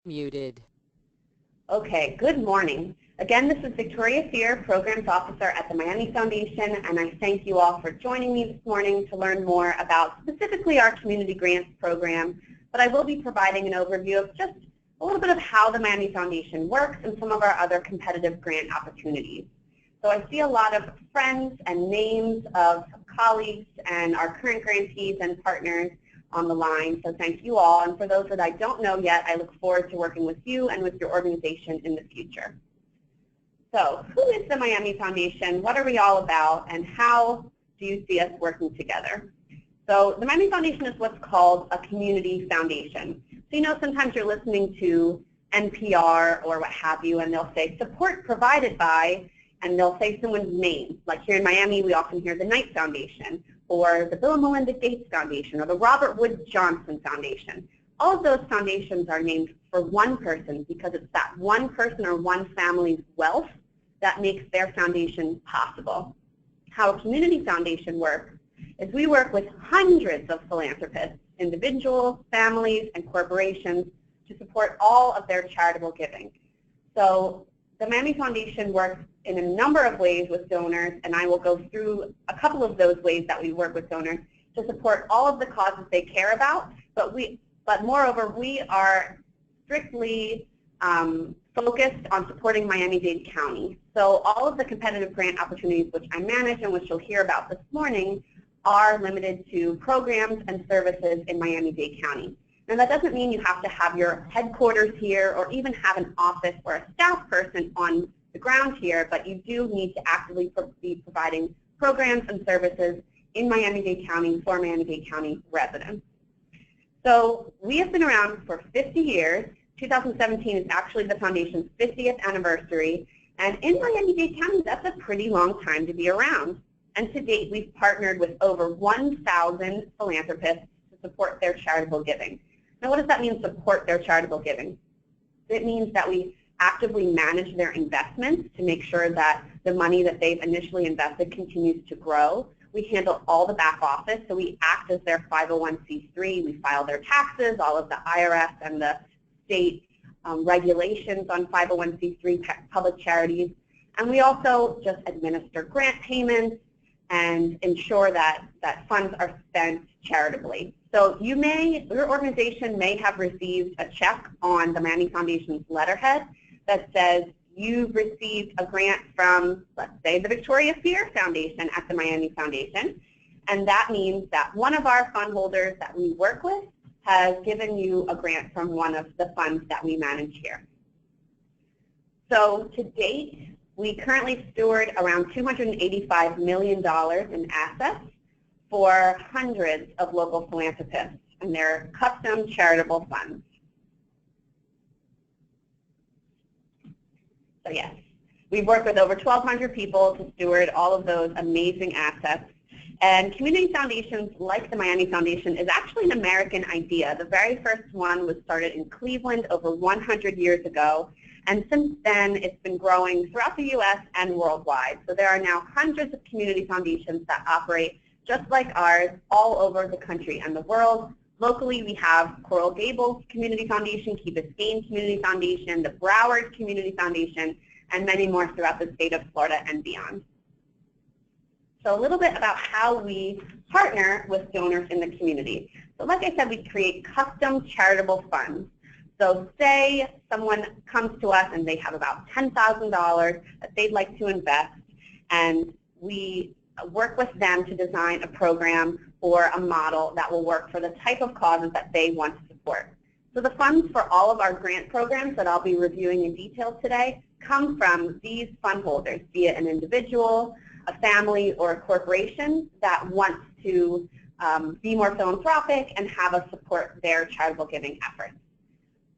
muted. Okay, good morning. Again, this is Victoria Fear, Programs Officer at the Miami Foundation, and I thank you all for joining me this morning to learn more about specifically our Community Grants Program, but I will be providing an overview of just a little bit of how the Miami Foundation works and some of our other competitive grant opportunities. So I see a lot of friends and names of colleagues and our current grantees and partners on the line, so thank you all. And for those that I don't know yet, I look forward to working with you and with your organization in the future. So who is the Miami Foundation? What are we all about? And how do you see us working together? So the Miami Foundation is what's called a community foundation. So you know sometimes you're listening to NPR or what have you, and they'll say support provided by, and they'll say someone's name. Like here in Miami, we often hear the Knight Foundation, or the Bill and Melinda Gates Foundation, or the Robert Wood Johnson Foundation. All of those foundations are named for one person because it's that one person or one family's wealth that makes their foundation possible. How a community foundation works is we work with hundreds of philanthropists, individuals, families, and corporations to support all of their charitable giving. So the Miami Foundation works in a number of ways with donors, and I will go through a couple of those ways that we work with donors to support all of the causes they care about, but moreover, we are strictly focused on supporting Miami-Dade County. So all of the competitive grant opportunities which I manage and which you'll hear about this morning are limited to programs and services in Miami-Dade County. Now that doesn't mean you have to have your headquarters here or even have an office or a staff person on the ground here, but you do need to actively be providing programs and services in Miami-Dade County for Miami-Dade County residents. So we have been around for 50 years. 2017 is actually the Foundation's 50th anniversary, and in Miami-Dade County, that's a pretty long time to be around. And to date, we've partnered with over 1,000 philanthropists to support their charitable giving. Now, what does that mean, support their charitable giving? It means that we actively manage their investments to make sure that the money that they've initially invested continues to grow. We handle all the back office, so we act as their 501c3. We file their taxes, all of the IRS and the state regulations on 501c3 public charities. And we also just administer grant payments and ensure that funds are spent charitably. So your organization may have received a check on the Miami Foundation's letterhead that says you've received a grant from, let's say, the Victoria Fear Foundation at the Miami Foundation. And that means that one of our fund holders that we work with has given you a grant from one of the funds that we manage here. So to date, we currently steward around $285 million in assets for hundreds of local philanthropists and their custom charitable funds. So yes, we've worked with over 1,200 people to steward all of those amazing assets. And community foundations like the Miami Foundation is actually an American idea. The very first one was started in Cleveland over 100 years ago. And since then, it's been growing throughout the U.S. and worldwide. So there are now hundreds of community foundations that operate just like ours all over the country and the world. Locally, we have Coral Gables Community Foundation, Key Biscayne Community Foundation, the Broward Community Foundation, and many more throughout the state of Florida and beyond. So a little bit about how we partner with donors in the community. So like I said, we create custom charitable funds. So say someone comes to us and they have about $10,000 that they'd like to invest, and we work with them to design a program or a model that will work for the type of causes that they want to support. So the funds for all of our grant programs that I'll be reviewing in detail today come from these fund holders, be it an individual, a family, or a corporation that wants to be more philanthropic and have us support their charitable giving efforts.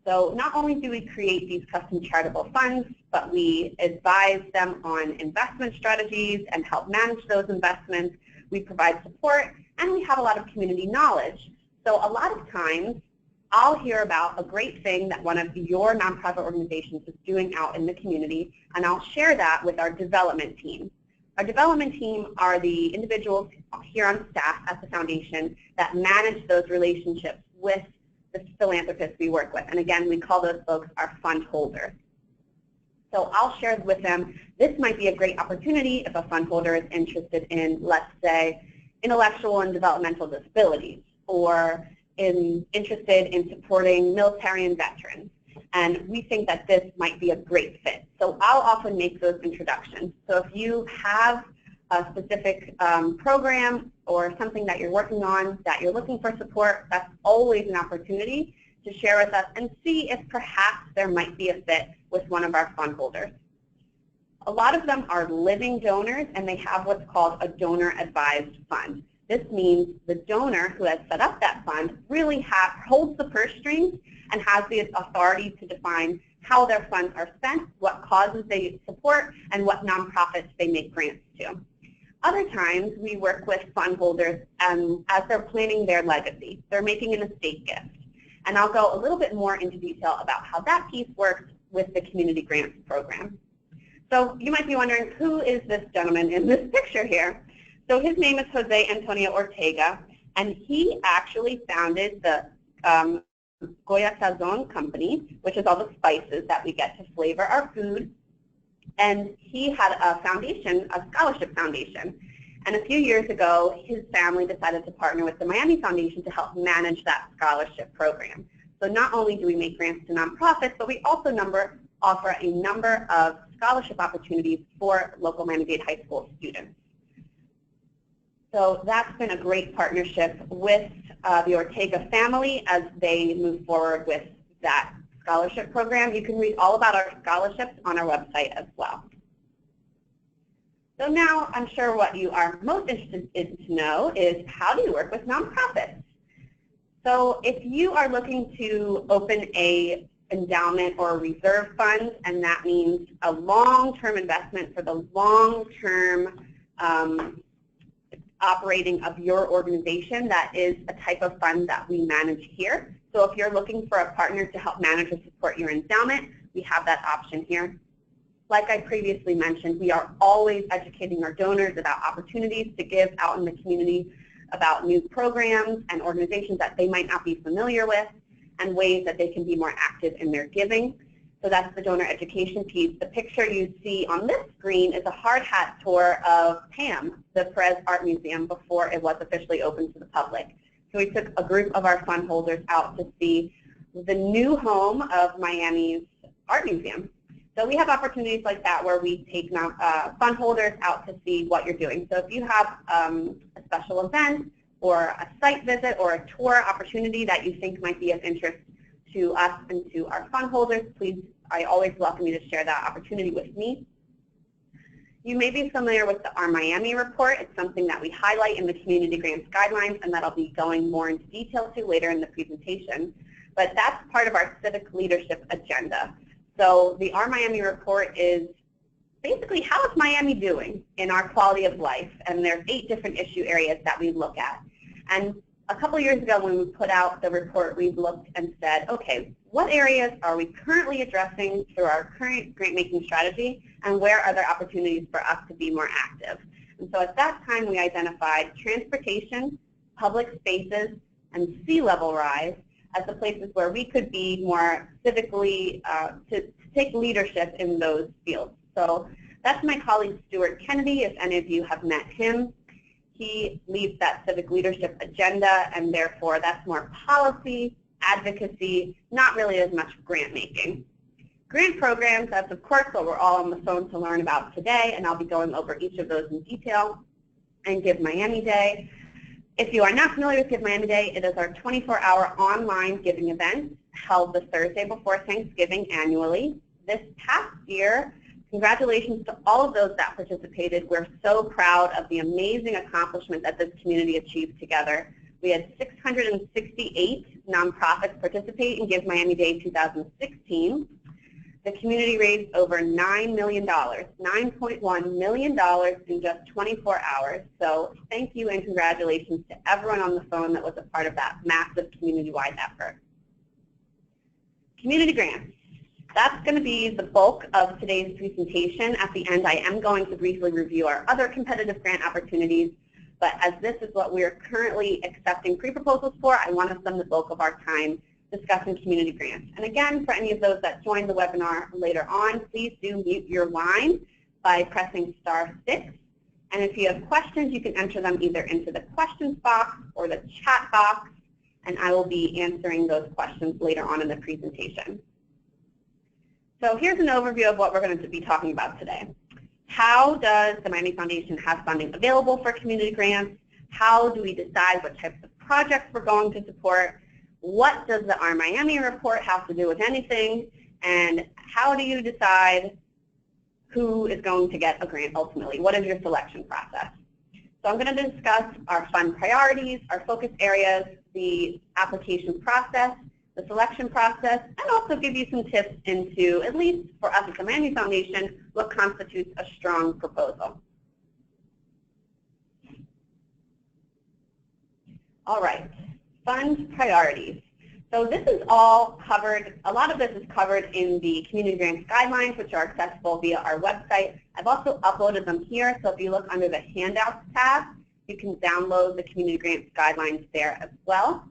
So not only do we create these custom charitable funds, but we advise them on investment strategies and help manage those investments. We provide support, and we have a lot of community knowledge. So a lot of times, I'll hear about a great thing that one of your nonprofit organizations is doing out in the community, and I'll share that with our development team. Our development team are the individuals here on staff at the foundation that manage those relationships with the philanthropists we work with. And again, we call those folks our fund holders. So I'll share with them, this might be a great opportunity if a fund holder is interested in, let's say, intellectual and developmental disabilities, or interested in supporting military and veterans. And we think that this might be a great fit. So I'll often make those introductions. So if you have a specific program or something that you're working on that you're looking for support, that's always an opportunity to share with us and see if perhaps there might be a fit with one of our fund holders. A lot of them are living donors, and they have what's called a donor-advised fund. This means the donor who has set up that fund really holds the purse strings and has the authority to define how their funds are spent, what causes they support, and what nonprofits they make grants to. Other times, we work with fund holders as they're planning their legacy. They're making an estate gift. And I'll go a little bit more into detail about how that piece works with the Community Grants Program. So you might be wondering, who is this gentleman in this picture here? So his name is Jose Antonio Ortega, and he actually founded the Goya Sazon company, which is all the spices that we get to flavor our food. And he had a foundation, a scholarship foundation. And a few years ago, his family decided to partner with the Miami Foundation to help manage that scholarship program. So not only do we make grants to nonprofits, but we also offer a number of scholarship opportunities for local Miami-Dade high school students. So that's been a great partnership with the Ortega family as they move forward with that scholarship program. You can read all about our scholarships on our website as well. So now I'm sure what you are most interested in to know is, how do you work with nonprofits? So if you are looking to open a endowment or a reserve fund, and that means a long-term investment for the long-term operating of your organization, that is a type of fund that we manage here. So if you're looking for a partner to help manage or support your endowment, we have that option here. Like I previously mentioned, we are always educating our donors about opportunities to give out in the community, about new programs and organizations that they might not be familiar with, and ways that they can be more active in their giving. So that's the donor education piece. The picture you see on this screen is a hard hat tour of PAM, the Perez Art Museum, before it was officially open to the public. So we took a group of our fund holders out to see the new home of Miami's Art Museum. So we have opportunities like that where we take fund holders out to see what you're doing. So if you have a special event or a site visit or a tour opportunity that you think might be of interest to us and to our fund holders, please, I always welcome you to share that opportunity with me. You may be familiar with the Our Miami report. It's something that we highlight in the Community Grants Guidelines, and that I'll be going more into detail to later in the presentation. But that's part of our civic leadership agenda. So the Our Miami report is basically, how is Miami doing in our quality of life? And there's 8 different issue areas that we look at. And a couple of years ago when we put out the report, we looked and said, okay, what areas are we currently addressing through our current grant-making strategy, and where are there opportunities for us to be more active? And so at that time, we identified transportation, public spaces, and sea level rise as the places where we could be more civically, to take leadership in those fields. So that's my colleague Stuart Kennedy, if any of you have met him. He leads that civic leadership agenda, and therefore that's more policy, advocacy, not really as much grant making. Grant programs, that's of course what we're all on the phone to learn about today, and I'll be going over each of those in detail. And Give Miami Day. If you are not familiar with Give Miami Day, it is our 24-hour online giving event held the Thursday before Thanksgiving annually. This past year, congratulations to all of those that participated. We're so proud of the amazing accomplishment that this community achieved together. We had 668 nonprofits participate in Give Miami Day 2016. The community raised over $9 million, $9.1 million in just 24 hours. So thank you and congratulations to everyone on the phone that was a part of that massive community-wide effort. Community grants. That's going to be the bulk of today's presentation. At the end, I am going to briefly review our other competitive grant opportunities, but as this is what we are currently accepting pre-proposals for, I want to spend the bulk of our time discussing community grants. And again, for any of those that join the webinar later on, please do mute your line by pressing *6. And if you have questions, you can enter them either into the questions box or the chat box, and I will be answering those questions later on in the presentation. So here's an overview of what we're going to be talking about today. How does the Miami Foundation have funding available for community grants? How do we decide what types of projects we're going to support? What does the Our Miami report have to do with anything? And how do you decide who is going to get a grant ultimately? What is your selection process? So I'm going to discuss our fund priorities, our focus areas, the application process, the selection process, and also give you some tips into, at least for us at the Miami Foundation, what constitutes a strong proposal. All right, fund priorities. So this is all covered, a lot of this is covered in the community grants guidelines, which are accessible via our website. I've also uploaded them here, so if you look under the handouts tab, you can download the community grants guidelines there as well.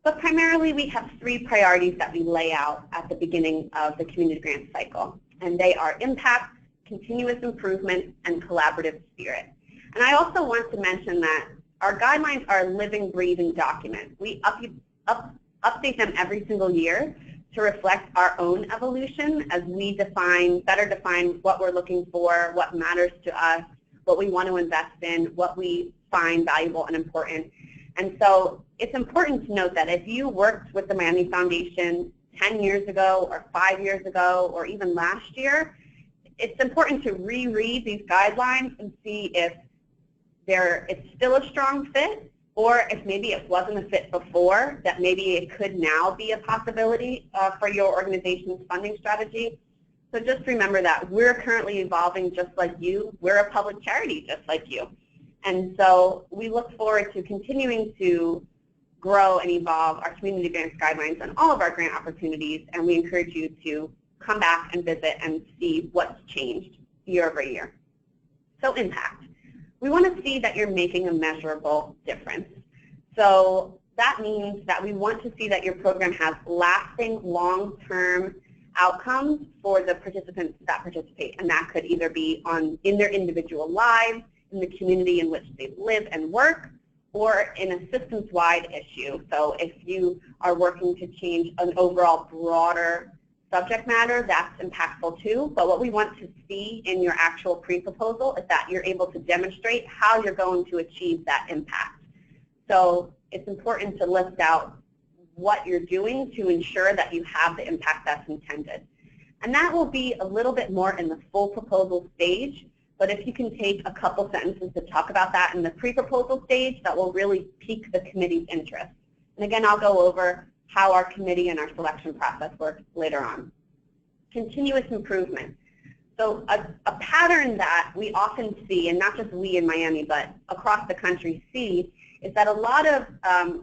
But primarily we have 3 priorities that we lay out at the beginning of the community grant cycle, and they are impact, continuous improvement, and collaborative spirit. And I also want to mention that our guidelines are a living, breathing document. We update them every single year to reflect our own evolution as we better define what we're looking for, what matters to us, what we want to invest in, what we find valuable and important. And so it's important to note that if you worked with the Miami Foundation 10 years ago or 5 years ago or even last year, it's important to reread these guidelines and see if it's still a strong fit, or if maybe it wasn't a fit before, that maybe it could now be a possibility for your organization's funding strategy. So just remember that we're currently evolving just like you. We're a public charity just like you. And so we look forward to continuing to grow and evolve our community grants guidelines and all of our grant opportunities, and we encourage you to come back and visit and see what's changed year over year. So impact. We want to see that you're making a measurable difference. So that means that we want to see that your program has lasting, long-term outcomes for the participants that participate, and that could either be in their individual lives, in the community in which they live and work, or in a systems-wide issue. So if you are working to change an overall broader subject matter, that's impactful too. But what we want to see in your actual pre-proposal is that you're able to demonstrate how you're going to achieve that impact. So it's important to list out what you're doing to ensure that you have the impact that's intended. And that will be a little bit more in the full proposal stage, but if you can take a couple sentences to talk about that in the pre-proposal stage, that will really pique the committee's interest. And again, I'll go over how our committee and our selection process works later on. Continuous improvement. So a pattern that we often see, and not just we in Miami, but across the country see, is that a lot of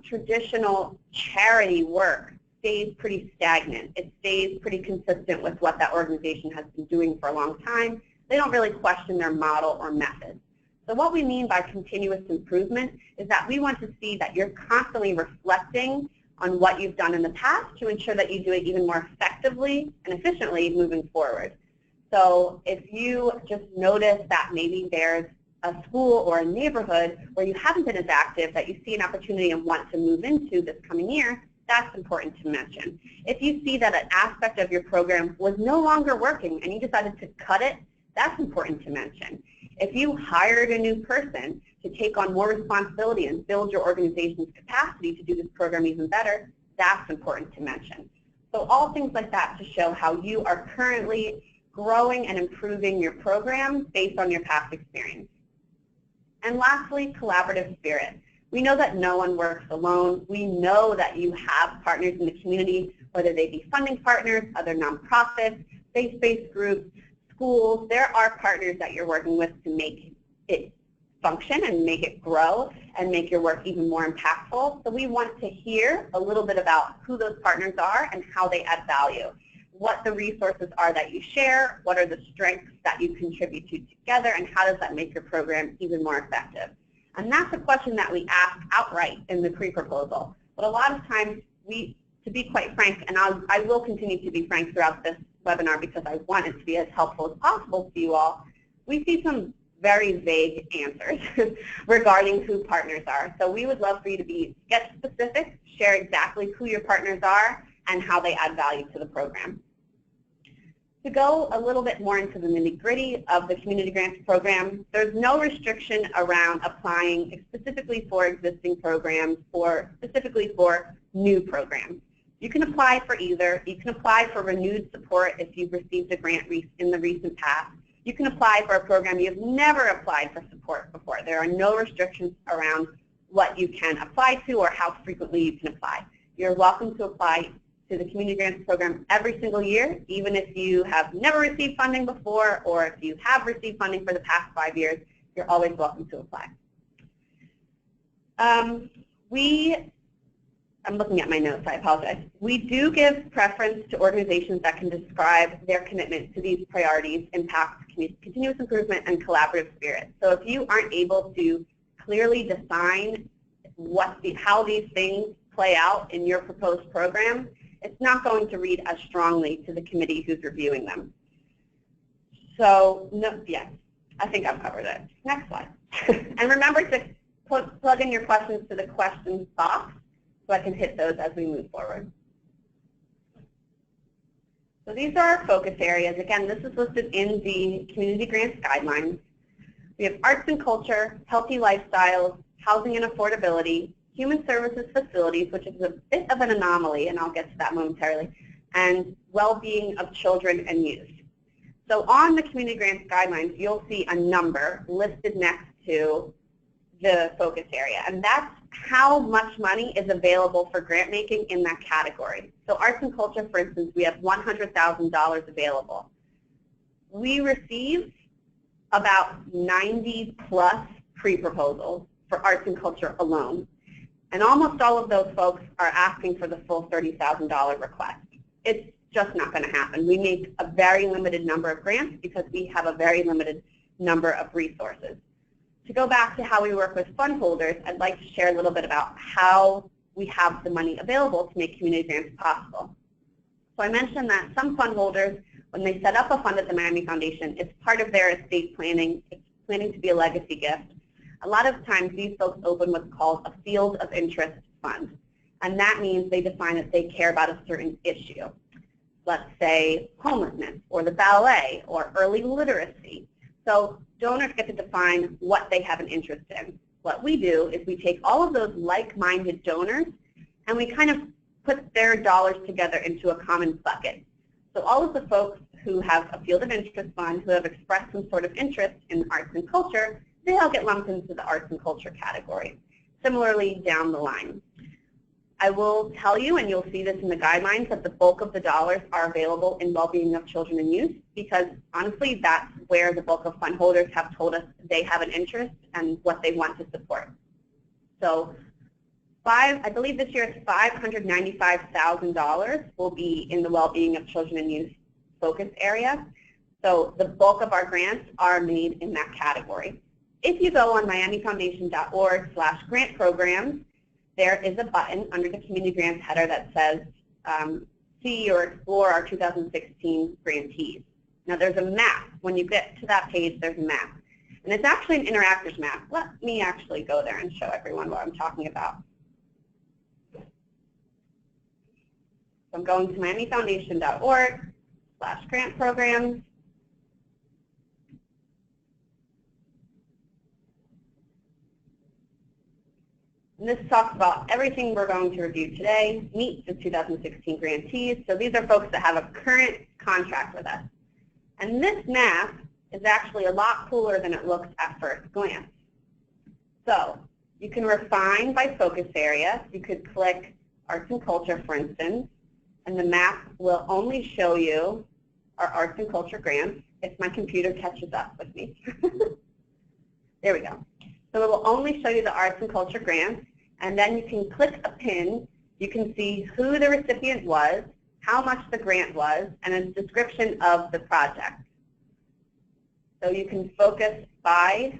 traditional charity work stays pretty stagnant. It stays pretty consistent with what that organization has been doing for a long time. They don't really question their model or method. So what we mean by continuous improvement is that we want to see that you're constantly reflecting on what you've done in the past to ensure that you do it even more effectively and efficiently moving forward. So if you just notice that maybe there's a school or a neighborhood where you haven't been as active, that you see an opportunity and want to move into this coming year, that's important to mention. If you see that an aspect of your program was no longer working and you decided to cut it, that's important to mention. If you hired a new person to take on more responsibility and build your organization's capacity to do this program even better, that's important to mention. So all things like that to show how you are currently growing and improving your program based on your past experience. And lastly, collaborative spirit. We know that no one works alone. We know that you have partners in the community, whether they be funding partners, other nonprofits, faith-based groups, schools. There are partners that you're working with to make it function and make it grow and make your work even more impactful. So we want to hear a little bit about who those partners are and how they add value, what the resources are that you share, what are the strengths that you contribute to together, and how does that make your program even more effective. And that's a question that we ask outright in the pre-proposal. But a lot of times we to be quite frank, and I will continue to be frank throughout this webinar because I want it to be as helpful as possible to you all, we see some very vague answers regarding who partners are. So we would love for you to get specific, share exactly who your partners are and how they add value to the program. To go a little bit more into the nitty-gritty of the community grants program, there's no restriction around applying specifically for existing programs or specifically for new programs. You can apply for either. You can apply for renewed support if you've received a grant in the recent past. You can apply for a program you've never applied for support before. There are no restrictions around what you can apply to or how frequently you can apply. You're welcome to apply to the Community Grants Program every single year, even if you have never received funding before or if you have received funding for the past 5 years, you're always welcome to apply. I'm looking at my notes, I apologize. We do give preference to organizations that can describe their commitment to these priorities, impact, continuous improvement, and collaborative spirit. So if you aren't able to clearly define how these things play out in your proposed program, it's not going to read as strongly to the committee who's reviewing them. So, yes, I think I've covered it. Next slide. And remember to plug in your questions to the questions box so I can hit those as we move forward. So these are our focus areas. Again, this is listed in the Community Grants Guidelines. We have arts and culture, healthy lifestyles, housing and affordability, human services facilities, which is a bit of an anomaly, and I'll get to that momentarily, and well-being of children and youth. So on the Community Grants Guidelines, you'll see a number listed next to the focus area, and that's how much money is available for grant making in that category. So arts and culture, for instance, we have $100,000 available. We receive about 90 plus pre-proposals for arts and culture alone. And almost all of those folks are asking for the full $30,000 request. It's just not going to happen. We make a very limited number of grants because we have a very limited number of resources. To go back to how we work with fund holders, I'd like to share a little bit about how we have the money available to make community grants possible. So I mentioned that some fund holders, when they set up a fund at the Miami Foundation, it's part of their estate planning. It's planning to be a legacy gift. A lot of times these folks open what's called a field of interest fund. And that means they define that they care about a certain issue. Let's say homelessness, or the ballet, or early literacy. So donors get to define what they have an interest in. What we do is we take all of those like-minded donors and we kind of put their dollars together into a common bucket. So all of the folks who have a field of interest fund, who have expressed some sort of interest in arts and culture, they all get lumped into the arts and culture category. Similarly, down the line. I will tell you, and you'll see this in the guidelines, that the bulk of the dollars are available in well-being of children and youth because, honestly, that's where the bulk of fund holders have told us they have an interest and what they want to support. So I believe this year it's $595,000 will be in the well-being of children and youth focus area. So the bulk of our grants are made in that category. If you go on miamifoundation.org/grant programs, there is a button under the community grants header that says see or explore our 2016 grantees. Now there's a map. When you get to that page, there's a map. And it's actually an interactive map. Let me actually go there and show everyone what I'm talking about. So I'm going to miamifoundation.org/grant programs. And this talks about everything we're going to review today, meet the 2016 grantees. So these are folks that have a current contract with us. And this map is actually a lot cooler than it looks at first glance. So you can refine by focus area. You could click arts and culture, for instance, and the map will only show you our arts and culture grants if my computer catches up with me. There we go. So it will only show you the arts and culture grants, and then you can click a pin. You can see who the recipient was, how much the grant was, and a description of the project. So you can focus by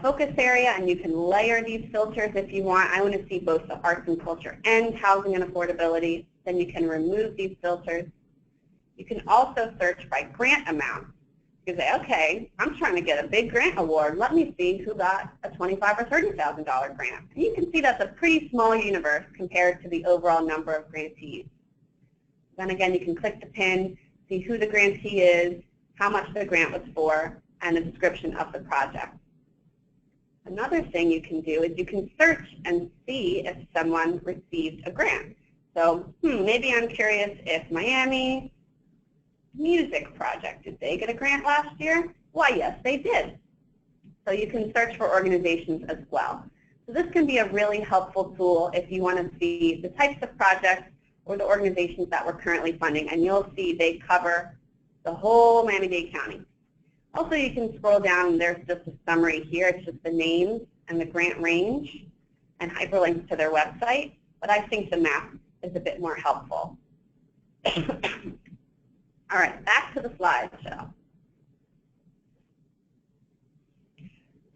focus area, and you can layer these filters if you want. I want to see both the arts and culture and housing and affordability. Then you can remove these filters. You can also search by grant amount. You say, okay, I'm trying to get a big grant award. Let me see who got a $25,000 or $30,000 grant. And you can see that's a pretty small universe compared to the overall number of grantees. Then again, you can click the pin, see who the grantee is, how much the grant was for, and a description of the project. Another thing you can do is you can search and see if someone received a grant. So maybe I'm curious if Miami Music Project, did they get a grant last year? Why, yes, they did. So you can search for organizations as well. So this can be a really helpful tool if you want to see the types of projects or the organizations that we're currently funding, and you'll see they cover the whole Miami-Dade County. Also, you can scroll down, and there's just a summary here. It's just the names and the grant range and hyperlinks to their website, but I think the map is a bit more helpful. All right, back to the slideshow.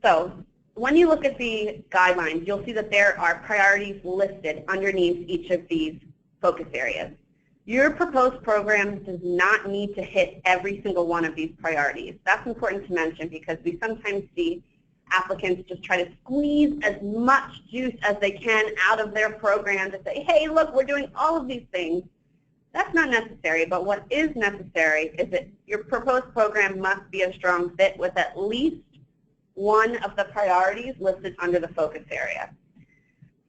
So when you look at the guidelines, you'll see that there are priorities listed underneath each of these focus areas. Your proposed program does not need to hit every single one of these priorities. That's important to mention because we sometimes see applicants just try to squeeze as much juice as they can out of their program to say, hey, look, we're doing all of these things. That's not necessary, but what is necessary is that your proposed program must be a strong fit with at least one of the priorities listed under the focus area.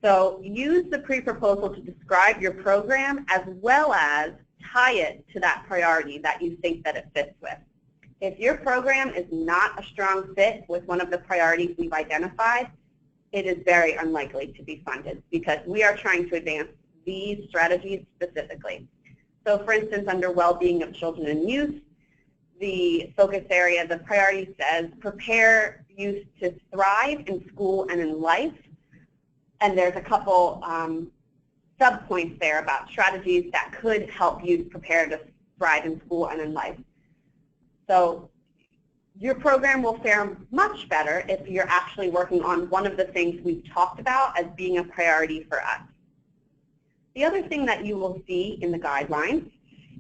So use the pre-proposal to describe your program as well as tie it to that priority that you think that it fits with. If your program is not a strong fit with one of the priorities we've identified, it is very unlikely to be funded because we are trying to advance these strategies specifically. So for instance, under well-being of children and youth, the focus area, the priority says, prepare youth to thrive in school and in life. And there's a couple sub-points there about strategies that could help youth prepare to thrive in school and in life. So your program will fare much better if you're actually working on one of the things we've talked about as being a priority for us. The other thing that you will see in the guidelines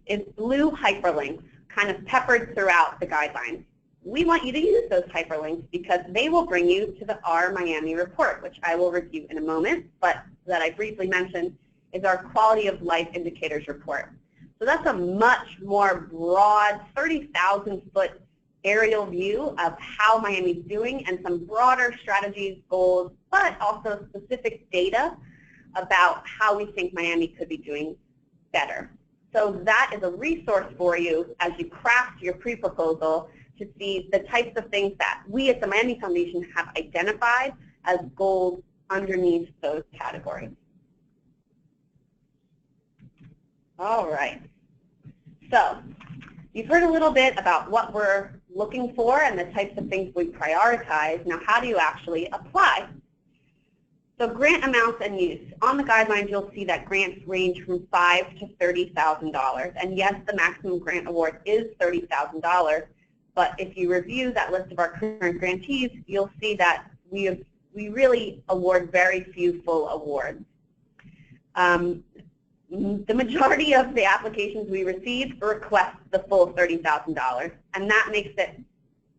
is blue hyperlinks kind of peppered throughout the guidelines. We want you to use those hyperlinks because they will bring you to the Our Miami report, which I will review in a moment, but that I briefly mentioned is our quality of life indicators report. So that's a much more broad 30,000-foot aerial view of how Miami's doing and some broader strategies, goals, but also specific data about how we think Miami could be doing better. So that is a resource for you as you craft your pre-proposal to see the types of things that we at the Miami Foundation have identified as goals underneath those categories. All right. So you've heard a little bit about what we're looking for and the types of things we prioritize. Now, how do you actually apply? So grant amounts and use. On the guidelines, you'll see that grants range from $5,000 to $30,000. And yes, the maximum grant award is $30,000. But if you review that list of our current grantees, you'll see that we really award very few full awards. The majority of the applications we receive request the full $30,000. And that makes it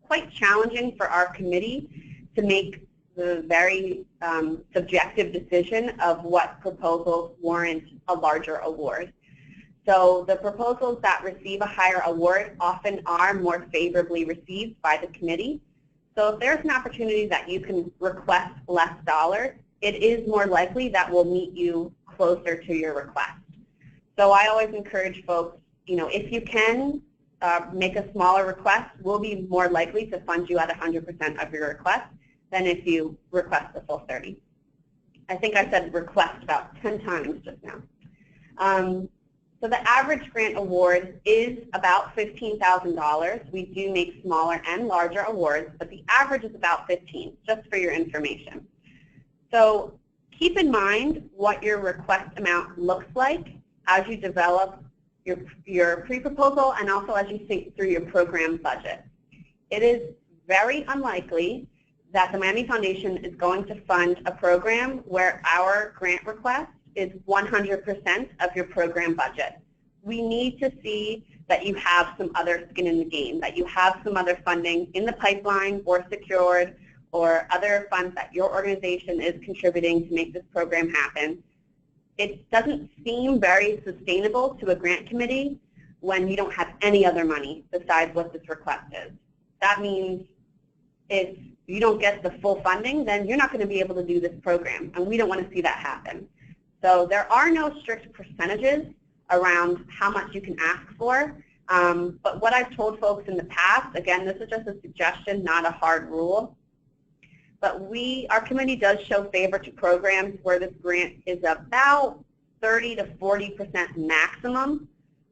quite challenging for our committee to make the very subjective decision of what proposals warrant a larger award. So the proposals that receive a higher award often are more favorably received by the committee. So if there's an opportunity that you can request less dollars, it is more likely that we'll meet you closer to your request. So I always encourage folks, if you can make a smaller request, we'll be more likely to fund you at 100% of your request than if you request the full 30. I think I said request about 10 times just now. So the average grant award is about $15,000. We do make smaller and larger awards, but the average is about $15,000, just for your information. So keep in mind what your request amount looks like as you develop your pre-proposal and also as you think through your program budget. It is very unlikely that the Miami Foundation is going to fund a program where our grant request is 100% of your program budget. We need to see that you have some other skin in the game, that you have some other funding in the pipeline or secured, or other funds that your organization is contributing to make this program happen. It doesn't seem very sustainable to a grant committee when you don't have any other money besides what this request is. That means if you don't get the full funding, then you're not going to be able to do this program, and we don't want to see that happen. So there are no strict percentages around how much you can ask for, but what I've told folks in the past, again, this is just a suggestion, not a hard rule, but our committee does show favor to programs where this grant is about 30 to 40% maximum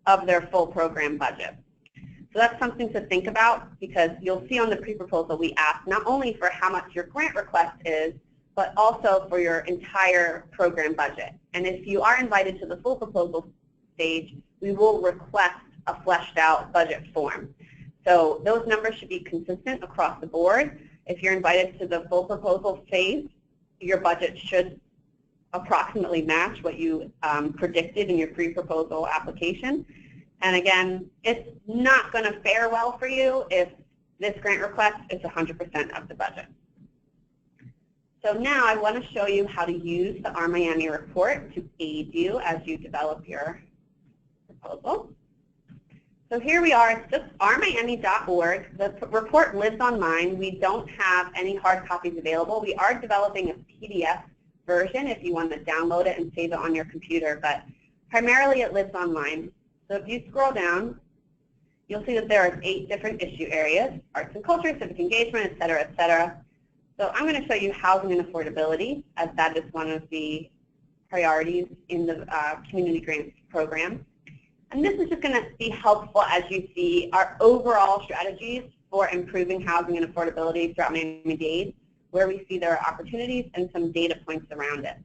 of their full program budget. So that's something to think about, because you'll see on the pre-proposal we ask not only for how much your grant request is, but also for your entire program budget. And if you are invited to the full proposal stage, we will request a fleshed out budget form. So those numbers should be consistent across the board. If you're invited to the full proposal phase, your budget should approximately match what you predicted in your pre-proposal application. And again, it's not going to fare well for you if this grant request is 100% of the budget. So now I want to show you how to use the Our Miami report to aid you as you develop your proposal. So here we are, it's just ourmiami.org. The report lives online. We don't have any hard copies available. We are developing a PDF version if you want to download it and save it on your computer, but primarily it lives online. So if you scroll down, you'll see that there are 8 different issue areas: arts and culture, civic engagement, et cetera, et cetera. So I'm going to show you housing and affordability, as that is one of the priorities in the community grants program. And this is just going to be helpful as you see our overall strategies for improving housing and affordability throughout Miami-Dade, where we see there are opportunities and some data points around it.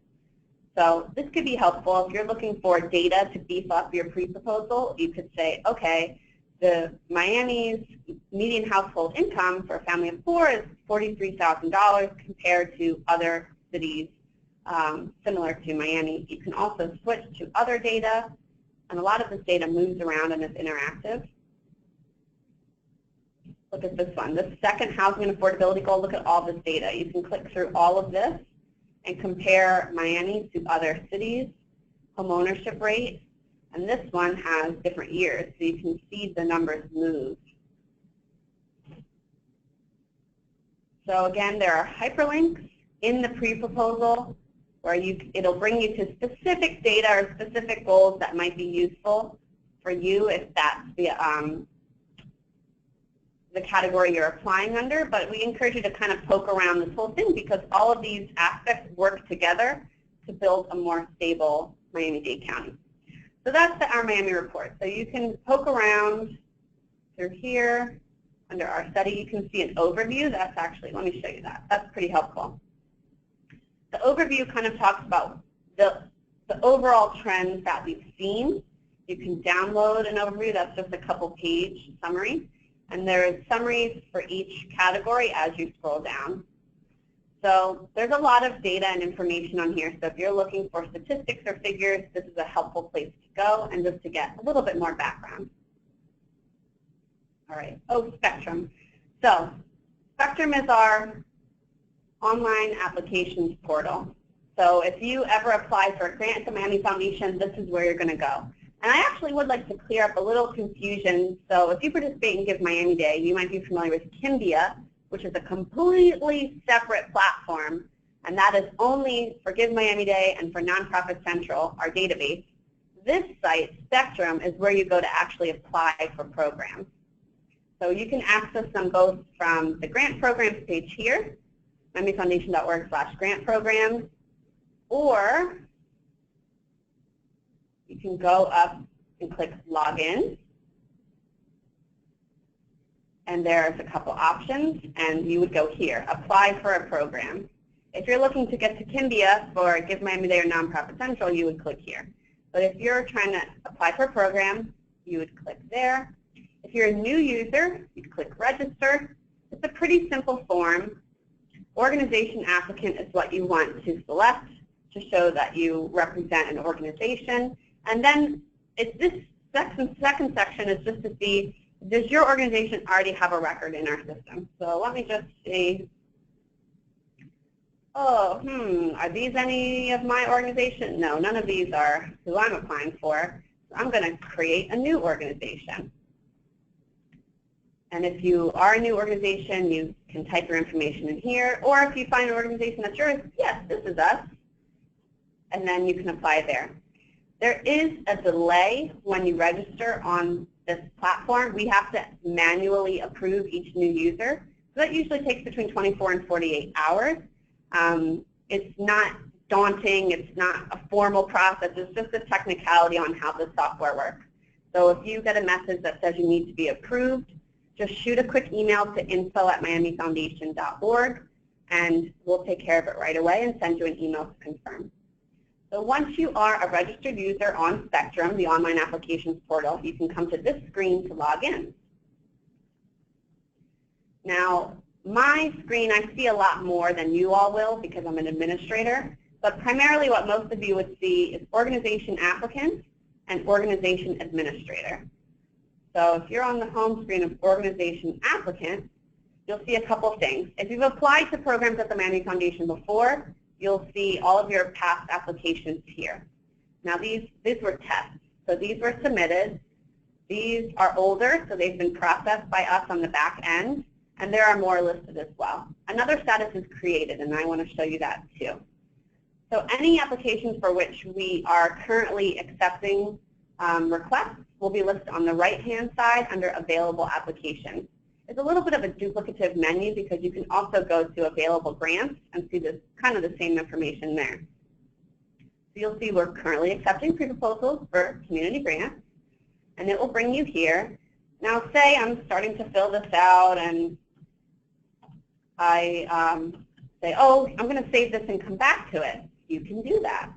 So this could be helpful if you're looking for data to beef up your pre-proposal. You could say, okay, the Miami's median household income for a family of 4 is $43,000 compared to other cities similar to Miami. You can also switch to other data, and a lot of this data moves around and is interactive. Look at this one, the second housing and affordability goal. Look at all this data. You can click through all of this and compare Miami to other cities, home ownership rate, and this one has different years, so you can see the numbers move. So again, there are hyperlinks in the pre-proposal where it'll bring you to specific data or specific goals that might be useful for you if that's the category you're applying under, but we encourage you to kind of poke around this whole thing because all of these aspects work together to build a more stable Miami-Dade County. So that's the Our Miami report. So you can poke around through here. Under our study, you can see an overview. That's actually, let me show you that. That's pretty helpful. The overview kind of talks about the overall trends that we've seen. You can download an overview. That's just a couple page summary. And there's summaries for each category as you scroll down. So there's a lot of data and information on here. So if you're looking for statistics or figures, this is a helpful place to go and just to get a little bit more background. All right, Spectrum. So Spectrum is our online applications portal. So if you ever apply for a grant at the Miami Foundation, this is where you're going to go. And I actually would like to clear up a little confusion. So if you participate in Give Miami Day, you might be familiar with Kimbia, which is a completely separate platform, and that is only for Give Miami Day and for Nonprofit Central, our database. This site, Spectrum, is where you go to actually apply for programs. So you can access them both from the grant programs page here, miamifoundation.org/grant programs, or you can go up and click Login. And there's a couple options, and you would go here, Apply for a Program. If you're looking to get to Kimbia for Give Miami Day or Nonprofit Central, you would click here. But if you're trying to apply for a program, you would click there. If you're a new user, you'd click Register. It's a pretty simple form. Organization applicant is what you want to select to show that you represent an organization. And then it's this second section is just to see, does your organization already have a record in our system? So let me just see. Oh, are these any of my organization? No, none of these are who I'm applying for. So I'm going to create a new organization. And if you are a new organization, you can type your information in here. Or if you find an organization that's yours, yes, this is us. And then you can apply there. There is a delay when you register on this platform. We have to manually approve each new user. So that usually takes between 24 and 48 hours. It's not daunting. It's not a formal process. It's just a technicality on how the software works. So if you get a message that says you need to be approved, just shoot a quick email to info@miamifoundation.org, and we'll take care of it right away and send you an email to confirm. So once you are a registered user on Spectrum, the online applications portal, you can come to this screen to log in. Now, my screen, I see a lot more than you all will because I'm an administrator, but primarily what most of you would see is organization applicant and organization administrator. So if you're on the home screen of organization applicant, you'll see a couple things. If you've applied to programs at the Miami Foundation before, you'll see all of your past applications here. Now these were tests, so these were submitted. These are older, so they've been processed by us on the back end. And there are more listed as well. Another status is created, and I want to show you that too. So any applications for which we are currently accepting requests will be listed on the right-hand side under available applications. It's a little bit of a duplicative menu because you can also go to available grants and see this kind of the same information there. So you'll see we're currently accepting pre-proposals for community grants, and it will bring you here. Now say I'm starting to fill this out and I say, oh, I'm going to save this and come back to it. You can do that.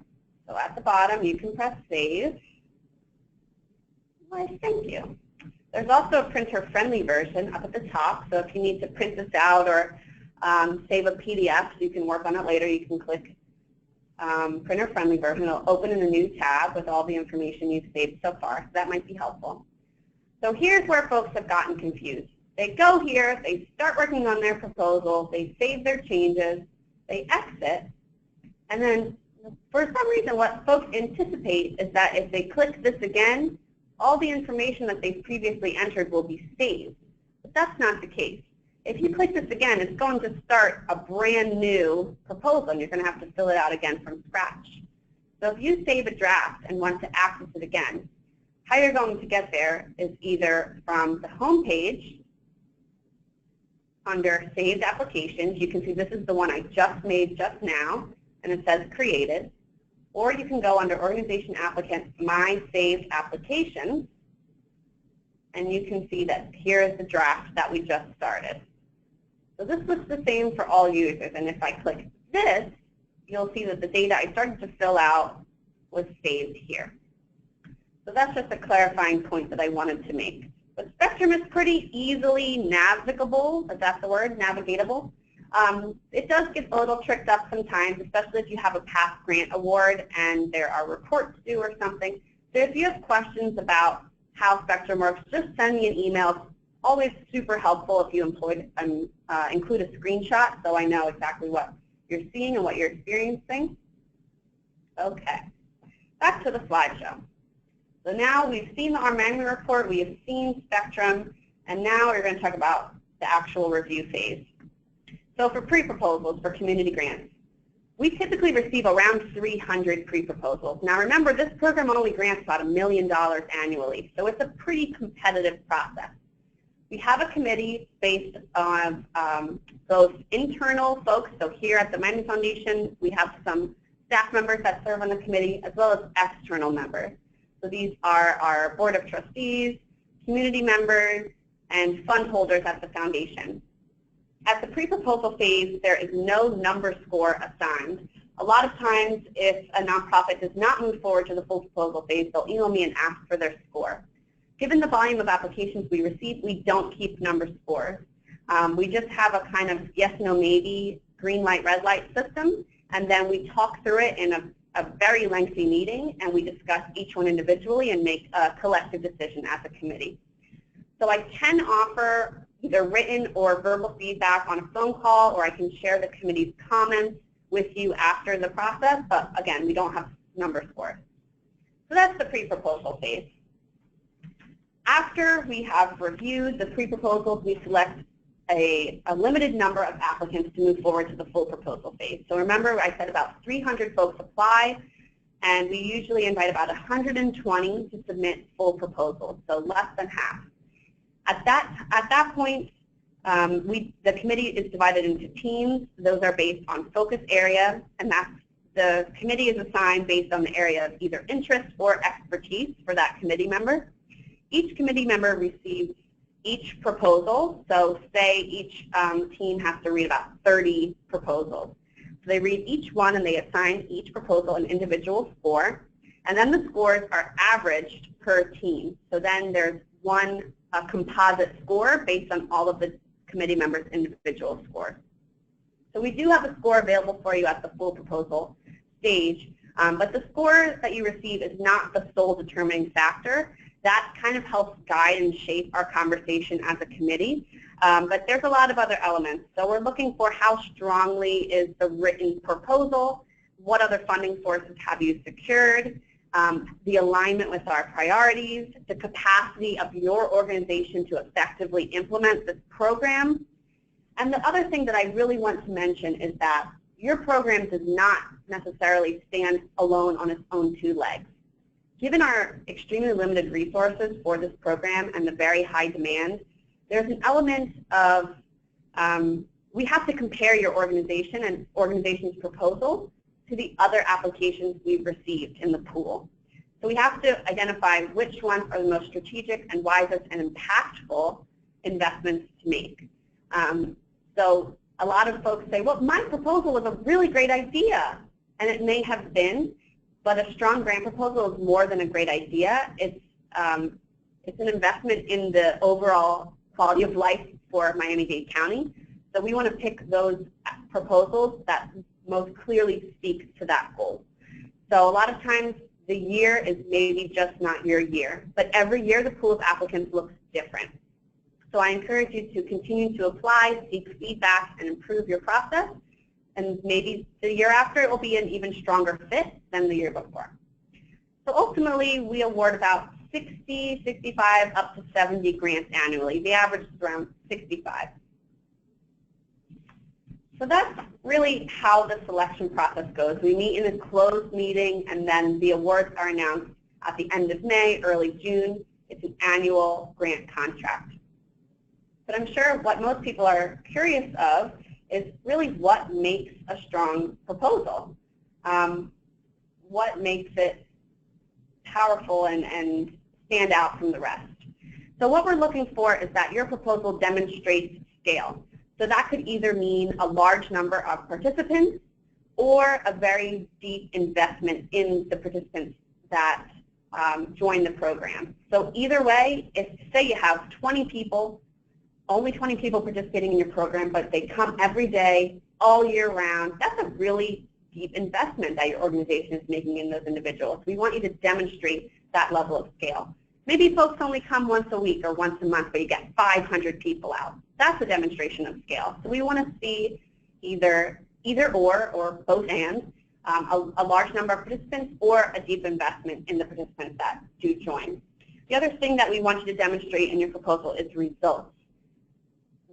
So at the bottom, you can press Save. Why, thank you. There's also a printer-friendly version up at the top. So if you need to print this out or save a PDF so you can work on it later, you can click printer-friendly version. It'll open in a new tab with all the information you've saved so far. So that might be helpful. So here's where folks have gotten confused. They go here, they start working on their proposal, they save their changes, they exit, and then for some reason what folks anticipate is that if they click this again, all the information that they've previously entered will be saved. But that's not the case. If you click this again, it's going to start a brand new proposal, and you're going to have to fill it out again from scratch. So if you save a draft and want to access it again, how you're going to get there is either from the home page under Saved Applications. You can see this is the one I just made just now, and it says Created. Or you can go under Organization Applicant, My Saved Applications, and you can see that here is the draft that we just started. So this looks the same for all users, and if I click this, you'll see that the data I started to fill out was saved here. So that's just a clarifying point that I wanted to make. But Spectrum is pretty easily navigable, if that's the word, navigatable. It does get a little tricked up sometimes, especially if you have a past grant award and there are reports due or something. So if you have questions about how Spectrum works, just send me an email. It's always super helpful if you include a screenshot so I know exactly what you're seeing and what you're experiencing. Okay, back to the slideshow. So now we've seen our Miami report, we have seen Spectrum, and now we're going to talk about the actual review phase. So for pre-proposals for community grants, we typically receive around 300 pre-proposals. Now remember, this program only grants about $1 million annually, so it's a pretty competitive process. We have a committee based on both internal folks, so here at the Miami Foundation, we have some staff members that serve on the committee, as well as external members. So these are our board of trustees, community members, and fund holders at the foundation. At the pre-proposal phase, there is no number score assigned. A lot of times, if a nonprofit does not move forward to the full proposal phase, they'll email me and ask for their score. Given the volume of applications we receive, we don't keep number scores. We just have a kind of yes, no, maybe green light, red light system, and then we talk through it in a very lengthy meeting, and we discuss each one individually and make a collective decision as a committee. So I can offer either written or verbal feedback on a phone call, or I can share the committee's comments with you after the process, but again, we don't have numbers for it. So that's the pre-proposal phase. After we have reviewed the pre-proposals, we select a limited number of applicants to move forward to the full proposal phase. So remember, I said about 300 folks apply, and we usually invite about 120 to submit full proposals, so less than half. At that point, the committee is divided into teams. Those are based on focus area, and the committee is assigned based on the area of either interest or expertise for that committee member. Each committee member receives each proposal. So say each team has to read about 30 proposals. So they read each one and they assign each proposal an individual score. And then the scores are averaged per team. So then there's one composite score based on all of the committee members' individual scores. So we do have a score available for you at the full proposal stage, but the score that you receive is not the sole determining factor. That kind of helps guide and shape our conversation as a committee, but there's a lot of other elements. So we're looking for how strongly is the written proposal, what other funding sources have you secured, the alignment with our priorities, the capacity of your organization to effectively implement this program. And the other thing that I really want to mention is that your program does not necessarily stand alone on its own two legs. Given our extremely limited resources for this program and the very high demand, there's an element of we have to compare your organization and organization's proposal to the other applications we've received in the pool. So we have to identify which ones are the most strategic and wisest and impactful investments to make. So a lot of folks say, well, my proposal was a really great idea, and it may have been, but a strong grant proposal is more than a great idea. It's an investment in the overall quality of life for Miami-Dade County. So we want to pick those proposals that most clearly speak to that goal. So a lot of times the year is maybe just not your year, but every year the pool of applicants looks different. So I encourage you to continue to apply, seek feedback, and improve your process. And maybe the year after it will be an even stronger fit than the year before. So ultimately, we award about 60, 65, up to 70 grants annually. The average is around 65. So that's really how the selection process goes. We meet in a closed meeting, and then the awards are announced at the end of May, early June. It's an annual grant contract. But I'm sure what most people are curious of is really what makes a strong proposal. What makes it powerful and stand out from the rest. So what we're looking for is that your proposal demonstrates scale. So that could either mean a large number of participants or a very deep investment in the participants that join the program. So either way, if say you have 20 people, only 20 people participating in your program, but they come every day, all year round, that's a really deep investment that your organization is making in those individuals. We want you to demonstrate that level of scale. Maybe folks only come once a week or once a month, but you get 500 people out. That's a demonstration of scale. So we want to see either or both and, a large number of participants or a deep investment in the participants that do join. The other thing that we want you to demonstrate in your proposal is results.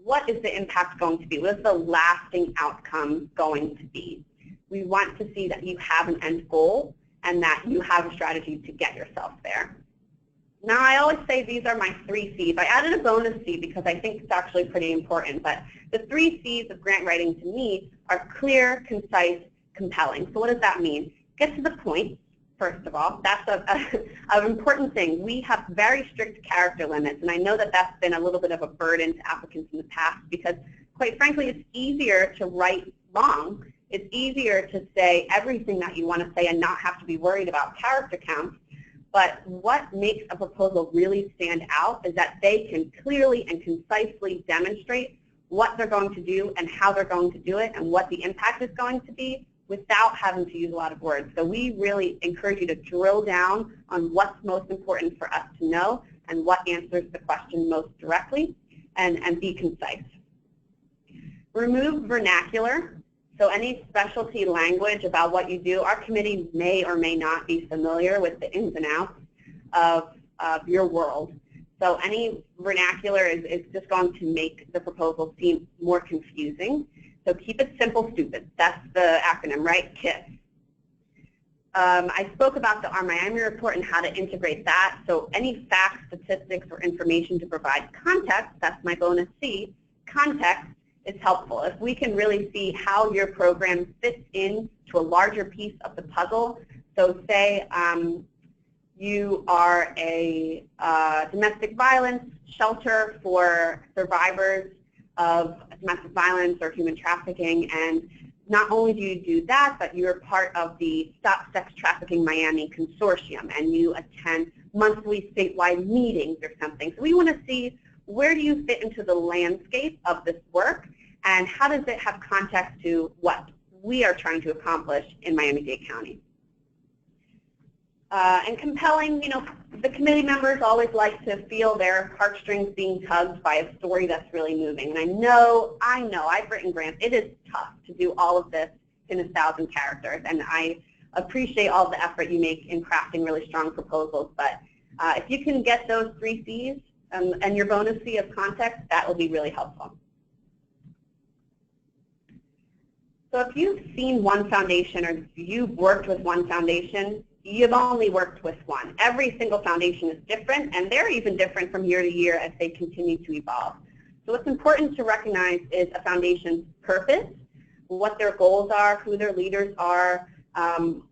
What is the impact going to be? What is the lasting outcome going to be? We want to see that you have an end goal and that you have a strategy to get yourself there. Now, I always say these are my 3 C's. I added a bonus C because I think it's actually pretty important, but the 3 C's of grant writing to me are clear, concise, compelling. So what does that mean? Get to the point, first of all. That's an important thing. We have very strict character limits, and I know that that's been a little bit of a burden to applicants in the past because, quite frankly, it's easier to write long. It's easier to say everything that you want to say and not have to be worried about character counts. But what makes a proposal really stand out is that they can clearly and concisely demonstrate what they're going to do and how they're going to do it and what the impact is going to be without having to use a lot of words. So we really encourage you to drill down on what's most important for us to know and what answers the question most directly, and be concise. Remove vernacular. So any specialty language about what you do, our committee may or may not be familiar with the ins and outs of your world. So any vernacular is just going to make the proposal seem more confusing. So keep it simple, stupid. That's the acronym, right? KISS. I spoke about our Miami report and how to integrate that. So any facts, statistics, or information to provide context, that's my bonus C, context is helpful. If we can really see how your program fits into a larger piece of the puzzle. So say you are a domestic violence shelter for survivors of domestic violence or human trafficking, and not only do you do that, but you're part of the Stop Sex Trafficking Miami Consortium, and you attend monthly statewide meetings or something. So we want to see, where do you fit into the landscape of this work, and how does it have context to what we are trying to accomplish in Miami-Dade County? And compelling, the committee members always like to feel their heartstrings being tugged by a story that's really moving. And I know, I've written grants. It is tough to do all of this in 1,000 characters, and I appreciate all the effort you make in crafting really strong proposals. But if you can get those 3 C's and your bonus C of context, that will be really helpful. So if you've seen one foundation or you've worked with one foundation, you've only worked with one. Every single foundation is different, and they're even different from year to year as they continue to evolve. So what's important to recognize is a foundation's purpose, what their goals are, who their leaders are,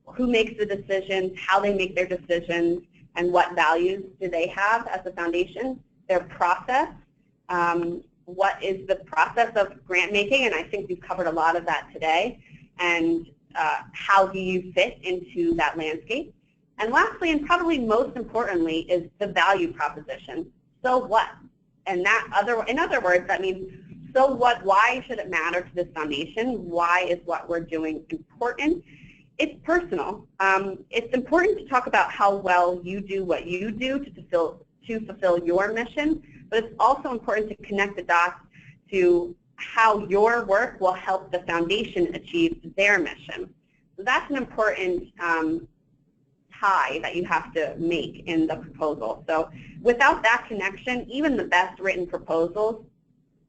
who makes the decisions, how they make their decisions, and what values do they have as a foundation, their process, what is the process of grant making, and I think we've covered a lot of that today, and how do you fit into that landscape. And lastly, and probably most importantly, is the value proposition. So what? And in other words, that means, so what, why should it matter to this foundation? Why is what we're doing important? It's personal. It's important to talk about how well you do what you do to fulfill your mission, but it's also important to connect the dots to how your work will help the foundation achieve their mission. So that's an important tie that you have to make in the proposal. So without that connection, even the best written proposals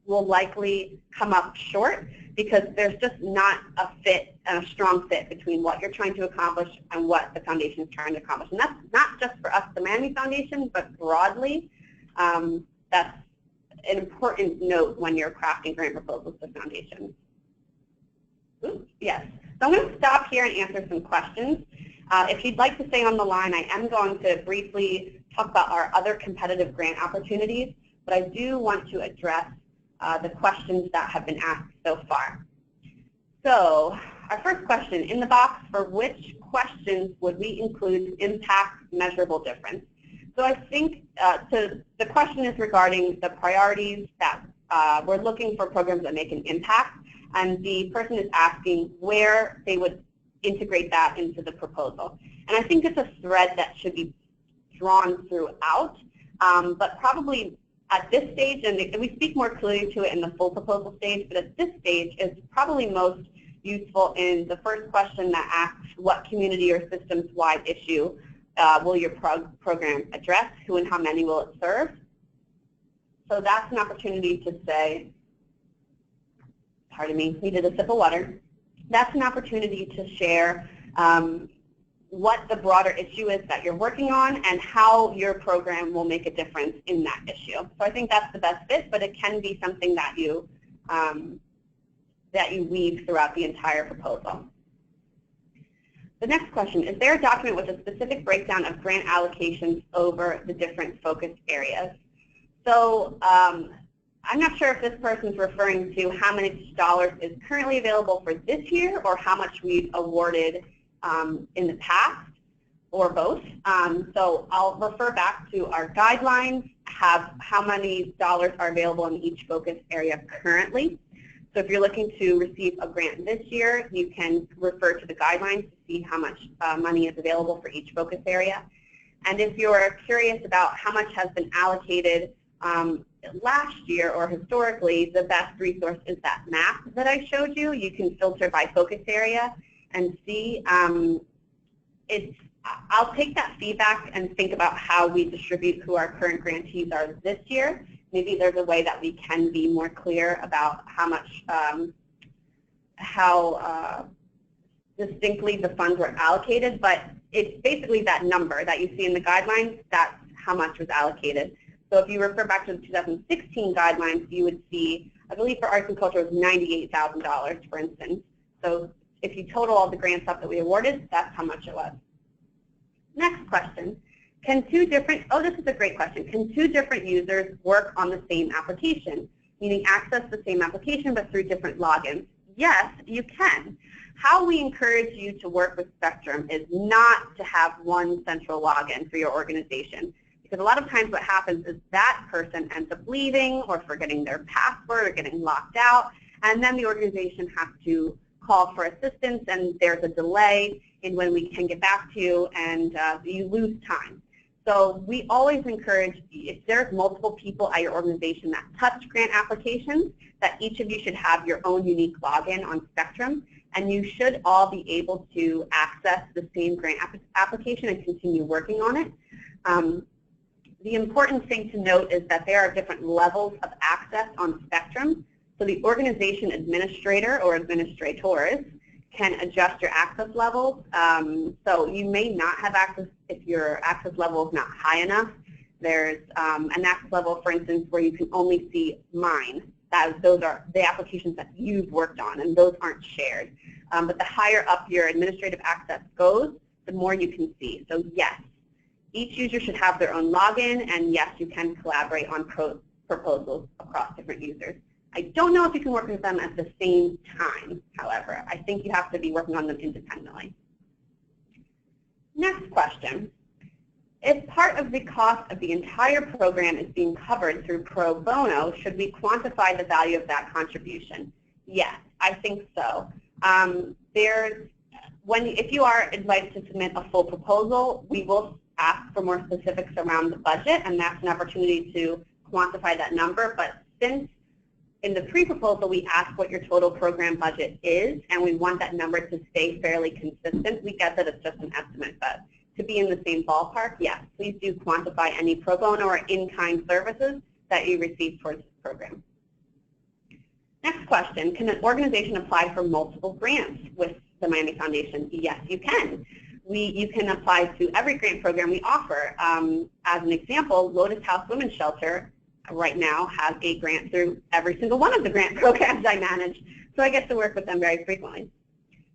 will likely come up short, because there's just not a strong fit between what you're trying to accomplish and what the foundation is trying to accomplish. And that's not just for us, the Miami Foundation, but broadly. That's an important note when you're crafting grant proposals to foundations. Oops, yes. So I'm going to stop here and answer some questions. If you'd like to stay on the line, I am going to briefly talk about our other competitive grant opportunities, but I do want to address the questions that have been asked so far. So our first question, in the box, for which questions would we include impact measurable difference? So I think the question is regarding the priorities that we're looking for programs that make an impact, and the person is asking where they would integrate that into the proposal. And I think it's a thread that should be drawn throughout, but probably at this stage, and we speak more clearly to it in the full proposal stage, but at this stage it's probably most useful in the first question that asks what community or systems-wide issue will your program address, who and how many will it serve. So that's an opportunity to say, pardon me, needed a sip of water. That's an opportunity to share what the broader issue is that you're working on and how your program will make a difference in that issue. So I think that's the best fit, but it can be something that you weave throughout the entire proposal. The next question, is there a document with a specific breakdown of grant allocations over the different focus areas? So I'm not sure if this person's referring to how many dollars is currently available for this year or how much we've awarded in the past, or both. So I'll refer back to our guidelines, have how many dollars are available in each focus area currently. So if you're looking to receive a grant this year, you can refer to the guidelines to see how much money is available for each focus area. And if you're curious about how much has been allocated last year or historically, the best resource is that map that I showed you. You can filter by focus area and see. I'll take that feedback and think about how we distribute who our current grantees are this year. Maybe there's a way that we can be more clear about how much, how distinctly the funds were allocated, but it's basically that number that you see in the guidelines, that's how much was allocated. So if you refer back to the 2016 guidelines, you would see, I believe for arts and culture it was $98,000, for instance. So if you total all the grants up that we awarded, that's how much it was. Next question. Can two different, oh, this is a great question. Can two different users work on the same application, meaning access the same application but through different logins? Yes, you can. How we encourage you to work with Spectrum is not to have one central login for your organization. Because a lot of times what happens is that person ends up leaving or forgetting their password or getting locked out, and then the organization has to call for assistance, and there's a delay in when we can get back to you, and you lose time. So we always encourage, if there's multiple people at your organization that touch grant applications, that each of you should have your own unique login on Spectrum, and you should all be able to access the same grant application and continue working on it. The important thing to note is that there are different levels of access on Spectrum. So the organization administrator or administrators can adjust your access levels. So you may not have access if your access level is not high enough. There's an access level, for instance, where you can only see mine. Those are the applications that you've worked on, and those aren't shared. But the higher up your administrative access goes, the more you can see. So yes, each user should have their own login, and yes, you can collaborate on proposals across different users. I don't know if you can work with them at the same time, however. I think you have to be working on them independently. Next question. If part of the cost of the entire program is being covered through pro bono, should we quantify the value of that contribution? Yes, I think so. If you are invited to submit a full proposal, we will ask for more specifics around the budget, and that's an opportunity to quantify that number. But since in the pre-proposal we ask what your total program budget is, and we want that number to stay fairly consistent, we get that it's just an estimate, but to be in the same ballpark, yes, please do quantify any pro bono or in-kind services that you receive towards this program. Next question, can an organization apply for multiple grants with the Miami Foundation? Yes, you can. You can apply to every grant program we offer. As an example, Lotus House Women's Shelter right now has a grant through every single one of the grant programs I manage, so I get to work with them very frequently.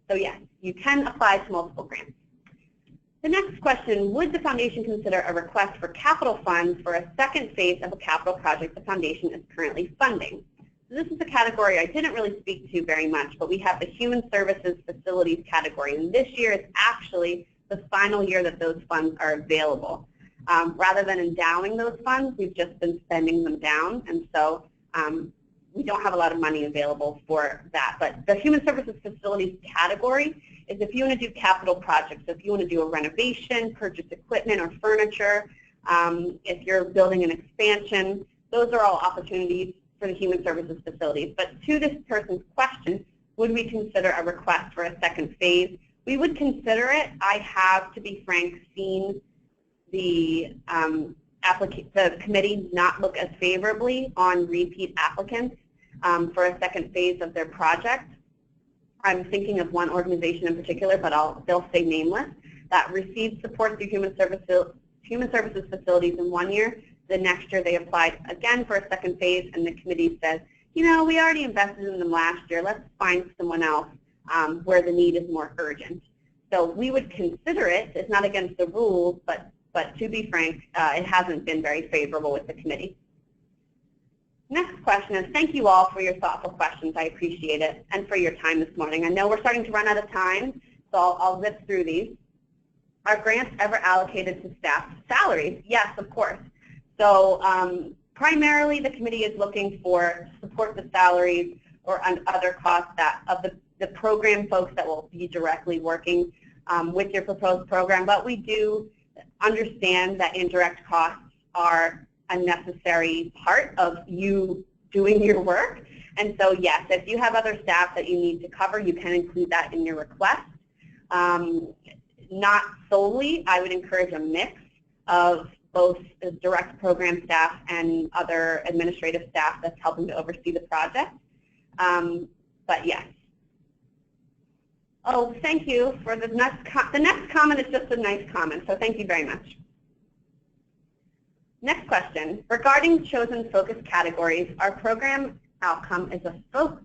So yes, you can apply to multiple grants. The next question, would the foundation consider a request for capital funds for a second phase of a capital project the foundation is currently funding? So this is a category I didn't really speak to very much, but we have the Human Services Facilities category, and this year is actually the final year that those funds are available. Rather than endowing those funds, we've just been spending them down, and so we don't have a lot of money available for that. But the Human Services Facilities category is if you want to do capital projects, if you want to do a renovation, purchase equipment or furniture, if you're building an expansion, those are all opportunities for the Human Services Facilities. But to this person's question, would we consider a request for a second phase? We would consider it. I have, to be frank, seen the committee not look as favorably on repeat applicants for a second phase of their project. I'm thinking of one organization in particular, but they'll stay nameless, that received support through Human Services Facilities in 1 year. The next year they applied again for a second phase, and the committee says, you know, we already invested in them last year. Let's find someone else where the need is more urgent. So we would consider it. It's not against the rules, but to be frank, it hasn't been very favorable with the committee. Next question is, thank you all for your thoughtful questions. I appreciate it, and for your time this morning. I know we're starting to run out of time, so I'll zip through these. Are grants ever allocated to staff salaries? Yes, of course. So primarily the committee is looking for support the salaries or other costs that of the program folks that will be directly working with your proposed program. But we do understand that indirect costs are a necessary part of you doing your work. And so yes, if you have other staff that you need to cover, you can include that in your request. Not solely, I would encourage a mix of both the direct program staff and other administrative staff that's helping to oversee the project. But yes. Oh, thank you for the next comment is just a nice comment, so thank you very much. Next question. Regarding chosen focus categories, our program outcome is a focus.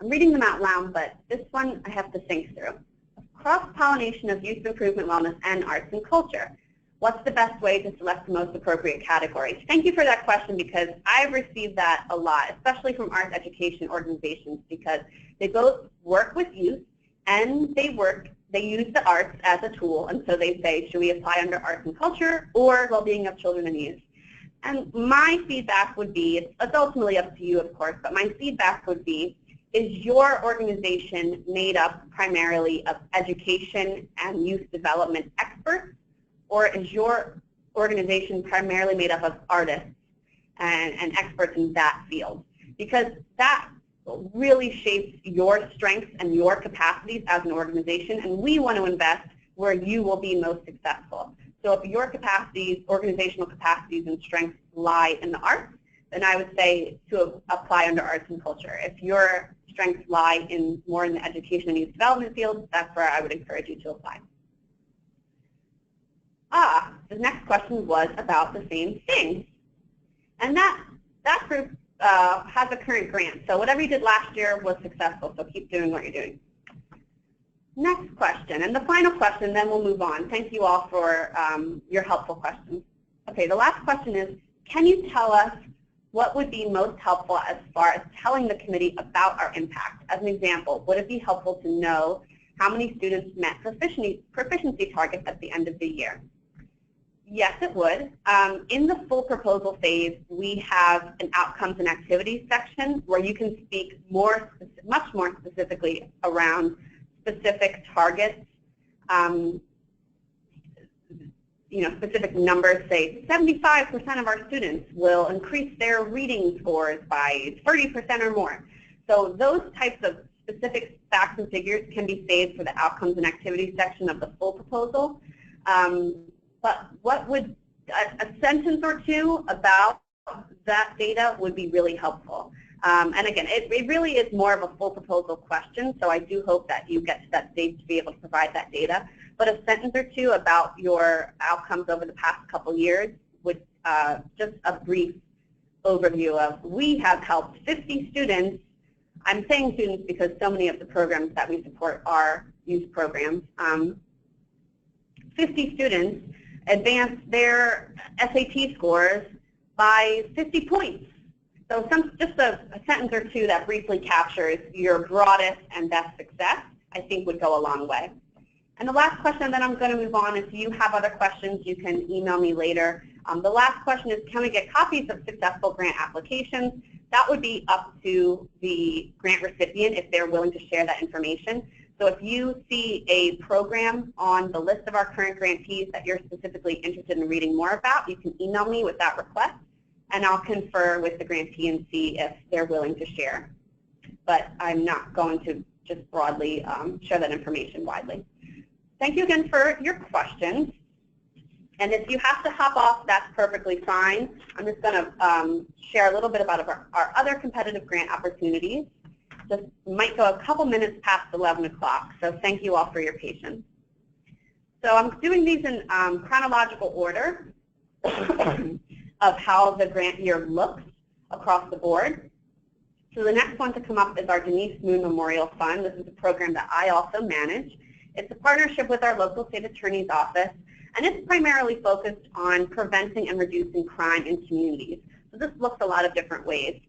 I'm reading them out loud, but this one I have to think through. Cross-pollination of youth improvement, wellness, and arts and culture. What's the best way to select the most appropriate categories? Thank you for that question, because I've received that a lot, especially from arts education organizations, because they both work with youth and they use the arts as a tool, and so they say, should we apply under arts and culture or well-being of children and youth? And my feedback would be, it's ultimately up to you, of course, but my feedback would be, is your organization made up primarily of education and youth development experts, or is your organization primarily made up of artists and experts in that field? Because that really shapes your strengths and your capacities as an organization, and we want to invest where you will be most successful. So if your capacities, organizational capacities and strengths lie in the arts, then I would say to apply under arts and culture. If your strengths lie more in the education and youth development field, that's where I would encourage you to apply. The next question was about the same thing. And that group has a current grant. So whatever you did last year was successful, so keep doing what you're doing. Next question, and the final question, then we'll move on. Thank you all for your helpful questions. Okay, the last question is, can you tell us what would be most helpful as far as telling the committee about our impact? As an example, would it be helpful to know how many students met proficiency targets at the end of the year? Yes, it would. In the full proposal phase, we have an outcomes and activities section where you can speak much more specifically around specific targets, specific numbers. Say 75% of our students will increase their reading scores by 30% or more. So those types of specific facts and figures can be saved for the outcomes and activities section of the full proposal. But what would a sentence or two about that data would be really helpful. And again, it really is more of a full proposal question, so I do hope that you get to that stage to be able to provide that data. But a sentence or two about your outcomes over the past couple years would just a brief overview of, we have helped 50 students. I'm saying students because so many of the programs that we support are youth programs. 50 students advance their SAT scores by 50 points. So just a sentence or two that briefly captures your broadest and best success, I think would go a long way. And the last question, then I'm going to move on. If you have other questions, you can email me later. The last question is, can we get copies of successful grant applications? That would be up to the grant recipient if they're willing to share that information. So if you see a program on the list of our current grantees that you're specifically interested in reading more about, you can email me with that request, and I'll confer with the grantee and see if they're willing to share. But I'm not going to just broadly share that information widely. Thank you again for your questions. And if you have to hop off, that's perfectly fine. I'm just going to share a little bit about our other competitive grant opportunities. Just might go a couple minutes past 11 o'clock, so thank you all for your patience. So I'm doing these in chronological order of how the grant year looks across the board. So the next one to come up is our Denise Moon Memorial Fund. This is a program that I also manage. It's a partnership with our local state attorney's office, and it's primarily focused on preventing and reducing crime in communities. So this looks a lot of different ways.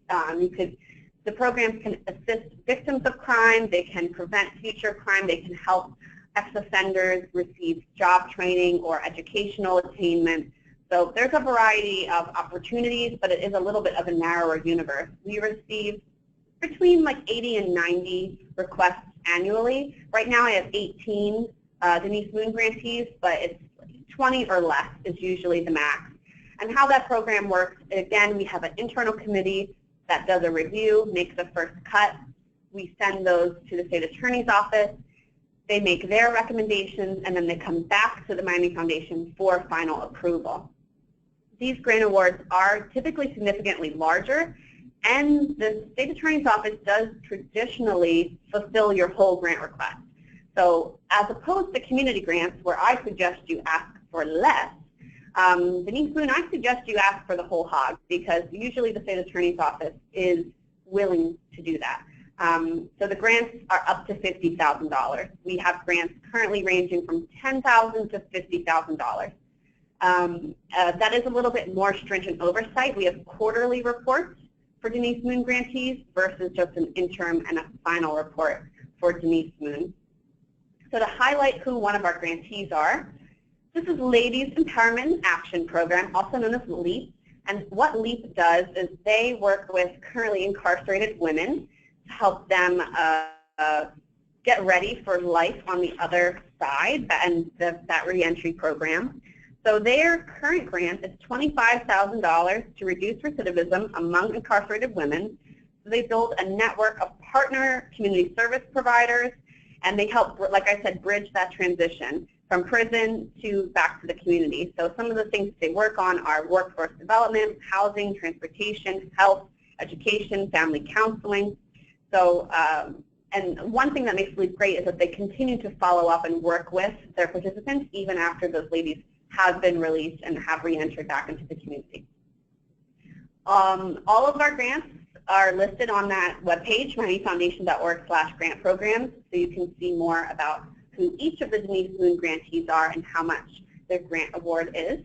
The programs can assist victims of crime, they can prevent future crime, they can help ex-offenders receive job training or educational attainment. So there's a variety of opportunities, but it is a little bit of a narrower universe. We receive between like 80 and 90 requests annually. Right now I have 18 Denise Moon grantees, but it's 20 or less is usually the max. And how that program works, again, we have an internal committee that does a review, makes a first cut. We send those to the state attorney's office. They make their recommendations, and then they come back to the Miami Foundation for final approval. These grant awards are typically significantly larger, and the state attorney's office does traditionally fulfill your whole grant request. So as opposed to community grants, where I suggest you ask for less, Denise Moon, I suggest you ask for the whole hog, because usually the state attorney's office is willing to do that. So the grants are up to $50,000. We have grants currently ranging from $10,000 to $50,000. That is a little bit more stringent oversight. We have quarterly reports for Denise Moon grantees versus just an interim and a final report for Denise Moon. So to highlight who one of our grantees are, this is Ladies Empowerment Action Program, also known as LEAP. And what LEAP does is they work with currently incarcerated women to help them get ready for life on the other side and that reentry program. So their current grant is $25,000 to reduce recidivism among incarcerated women. So they build a network of partner community service providers, and they help, like I said, bridge that transition from prison to back to the community. So some of the things they work on are workforce development, housing, transportation, health, education, family counseling. So, and one thing that makes LEAP great is that they continue to follow up and work with their participants even after those ladies have been released and have re-entered back into the community. All of our grants are listed on that webpage, miamifoundation.org/grant programs, so you can see more about who each of the Denise Moon grantees are and how much their grant award is.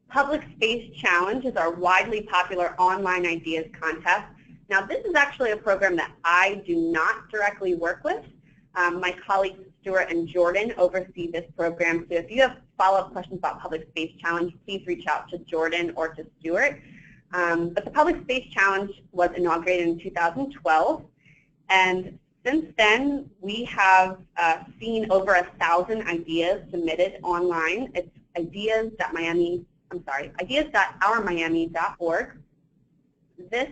Public Space Challenge is our widely popular online ideas contest. Now this is actually a program that I do not directly work with. My colleagues Stuart and Jordan oversee this program, so if you have follow-up questions about Public Space Challenge, please reach out to Jordan or to Stuart. But the Public Space Challenge was inaugurated in 2012, and since then we have seen over 1,000 ideas submitted online. It's ideas.ourmiami.org. This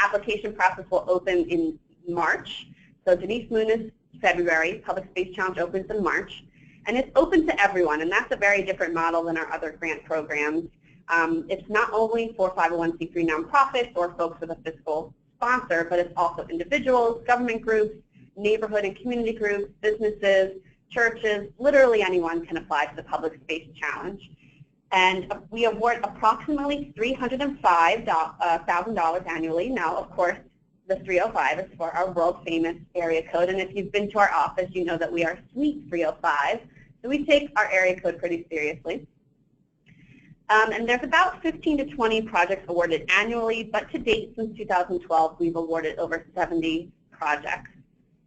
application process will open in March. So Denise Moon is February, Public Space Challenge opens in March, and it's open to everyone, and that's a very different model than our other grant programs. It's not only for 501c3 nonprofits or folks with a fiscal sponsor, but it's also individuals, government groups, neighborhood and community groups, businesses, churches, literally anyone can apply to the Public Space Challenge. And we award approximately $305,000 annually. Now, of course, the 305 is for our world-famous area code, and if you've been to our office, you know that we are Suite 305, so we take our area code pretty seriously. And there's about 15 to 20 projects awarded annually, but to date, since 2012, we've awarded over 70 projects.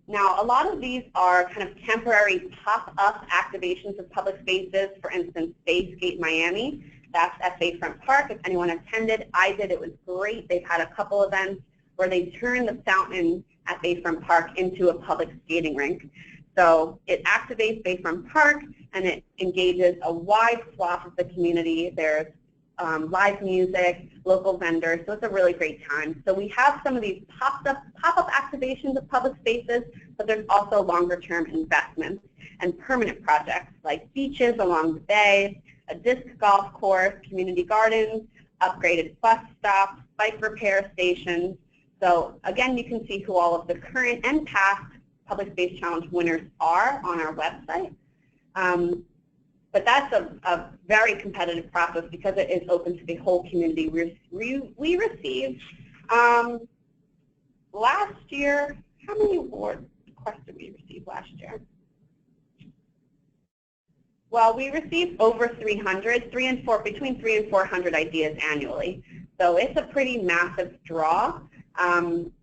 Now, a lot of these are kind of temporary pop-up activations of public spaces. For instance, Bayscape Miami, that's at Bayfront Park. If anyone attended, I did. It was great. They've had a couple events where they turned the fountain at Bayfront Park into a public skating rink. So it activates Bayfront Park, and it engages a wide swath of the community. There's live music, local vendors, so it's a really great time. So we have some of these pop-up activations of public spaces, but there's also longer-term investments and permanent projects like beaches along the bay, a disc golf course, community gardens, upgraded bus stops, bike repair stations. So again, you can see who all of the current and past Public Space Challenge winners are on our website. But that's a very competitive process because it is open to the whole community. We received, last year, how many award requests did we receive last year? Well, we received over 300, between 300 and 400 ideas annually. So it's a pretty massive draw.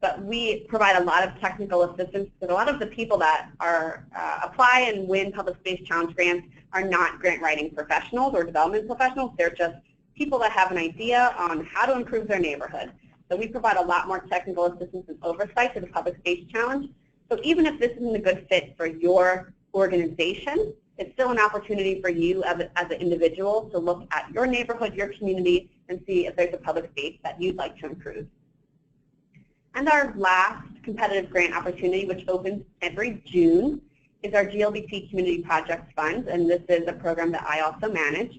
But we provide a lot of technical assistance because a lot of the people that are apply and win Public Space Challenge grants are not grant writing professionals or development professionals. They're just people that have an idea on how to improve their neighborhood. So we provide a lot more technical assistance and oversight to the Public Space Challenge. So even if this isn't a good fit for your organization, it's still an opportunity for you as an individual to look at your neighborhood, your community, and see if there's a public space that you'd like to improve. And our last competitive grant opportunity, which opens every June, is our GLBT Community Projects Fund, and this is a program that I also manage.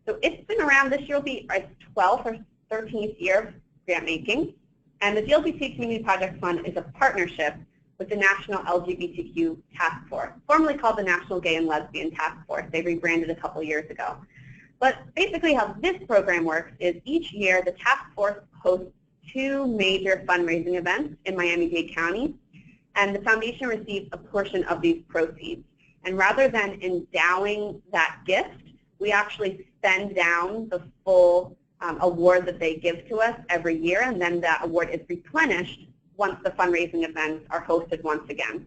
So it's been around, this year will be our 12th or 13th year of grant making, and the GLBT Community Projects Fund is a partnership with the National LGBTQ Task Force, formerly called the National Gay and Lesbian Task Force. They rebranded a couple years ago. But basically how this program works is each year the task force hosts 2 major fundraising events in Miami-Dade County, and the foundation receives a portion of these proceeds. And rather than endowing that gift, we actually spend down the full award that they give to us every year, and then that award is replenished once the fundraising events are hosted once again.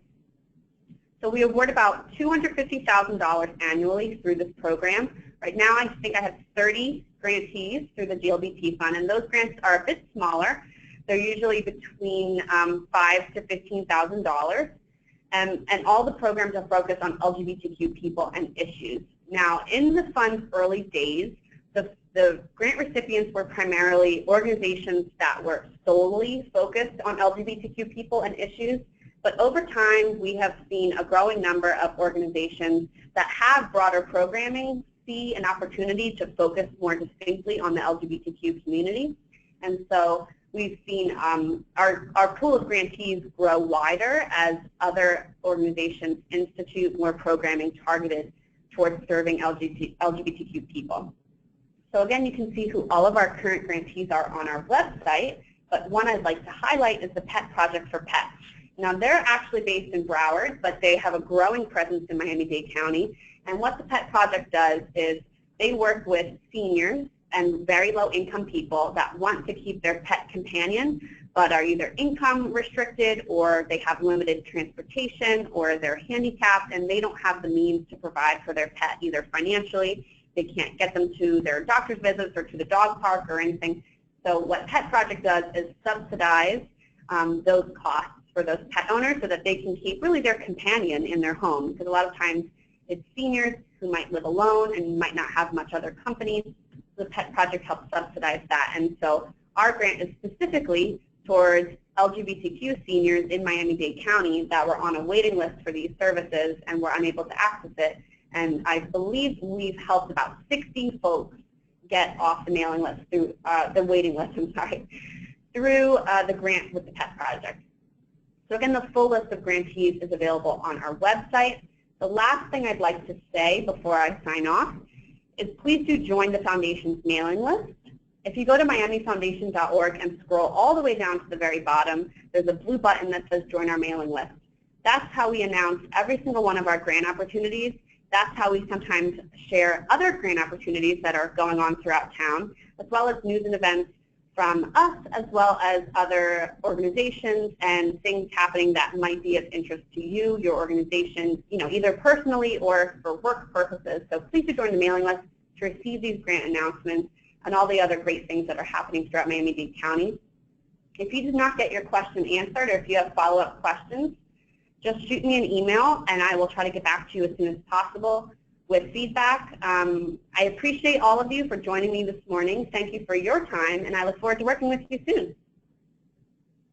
So we award about $250,000 annually through this program. Right now I think I have 30 grantees through the GLBT fund, and those grants are a bit smaller. They're usually between $5,000 to $15,000, and all the programs are focused on LGBTQ people and issues. Now, in the fund's early days, the grant recipients were primarily organizations that were solely focused on LGBTQ people and issues, but over time we have seen a growing number of organizations that have broader programming see an opportunity to focus more distinctly on the LGBTQ community. And so we've seen our pool of grantees grow wider as other organizations institute more programming targeted towards serving LGBTQ people. So again, you can see who all of our current grantees are on our website, but one I'd like to highlight is the Pet Project for Pets. Now they're actually based in Broward, but they have a growing presence in Miami-Dade County. And what the Pet Project does is they work with seniors and very low income people that want to keep their pet companion, but are either income restricted or they have limited transportation or they're handicapped and they don't have the means to provide for their pet either financially. They can't get them to their doctor's visits or to the dog park or anything. So what Pet Project does is subsidize those costs for those pet owners so that they can keep really their companion in their home. Because a lot of times it's seniors who might live alone and might not have much other company. The Pet Project helps subsidize that. And so our grant is specifically towards LGBTQ seniors in Miami-Dade County that were on a waiting list for these services and were unable to access it. And I believe we've helped about 60 folks get off the mailing list through the waiting list, through the grant with the Pet Project. So again, the full list of grantees is available on our website. The last thing I'd like to say before I sign off is please do join the Foundation's mailing list. If you go to miamifoundation.org and scroll all the way down to the very bottom, there's a blue button that says Join Our Mailing List. That's how we announce every single one of our grant opportunities. That's how we sometimes share other grant opportunities that are going on throughout town, as well as news and events from us, as well as other organizations and things happening that might be of interest to you, your organization, either personally or for work purposes. So please do join the mailing list to receive these grant announcements and all the other great things that are happening throughout Miami-Dade County. If you did not get your question answered, or if you have follow-up questions, just shoot me an email and I will try to get back to you as soon as possible with feedback. I appreciate all of you for joining me this morning. Thank you for your time, and I look forward to working with you soon.